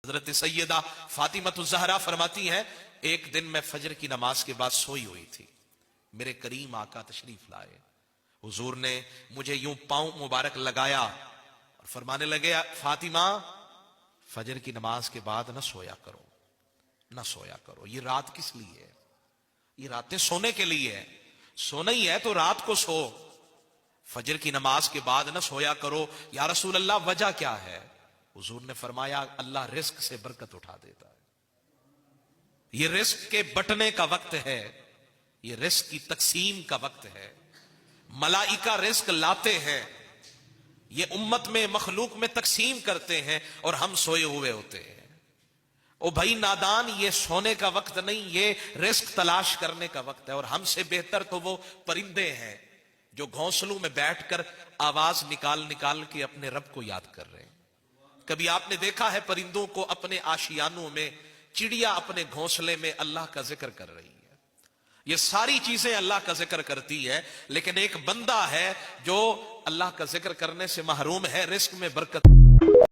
حضرت سیدہ فاطمہ الزہرا فرماتی ہیں ایک دن میں فجر کی نماز کے بعد سوئی ہوئی تھی، میرے کریم آقا تشریف لائے، حضور نے مجھے یوں پاؤں مبارک لگایا اور فرمانے لگے فاطمہ فجر کی نماز کے بعد نہ سویا کرو، نہ سویا کرو، یہ رات کس لیے ہے؟ یہ راتیں سونے کے لیے ہے، سونا ہی ہے تو رات کو سو، فجر کی نماز کے بعد نہ سویا کرو۔ یا رسول اللہ وجہ کیا ہے؟ حضور نے فرمایا اللہ رزق سے برکت اٹھا دیتا ہے، یہ رزق کے بٹنے کا وقت ہے، یہ رزق کی تقسیم کا وقت ہے، ملائکہ رزق لاتے ہیں، یہ امت میں مخلوق میں تقسیم کرتے ہیں اور ہم سوئے ہوئے ہوتے ہیں۔ او بھائی نادان، یہ سونے کا وقت نہیں، یہ رزق تلاش کرنے کا وقت ہے، اور ہم سے بہتر تو وہ پرندے ہیں جو گھونسلوں میں بیٹھ کر آواز نکال نکال کے اپنے رب کو یاد کر رہے ہیں۔ کبھی آپ نے دیکھا ہے پرندوں کو اپنے آشیانوں میں، چڑیا اپنے گھونسلے میں اللہ کا ذکر کر رہی ہے، یہ ساری چیزیں اللہ کا ذکر کرتی ہے، لیکن ایک بندہ ہے جو اللہ کا ذکر کرنے سے محروم ہے، رزق میں برکت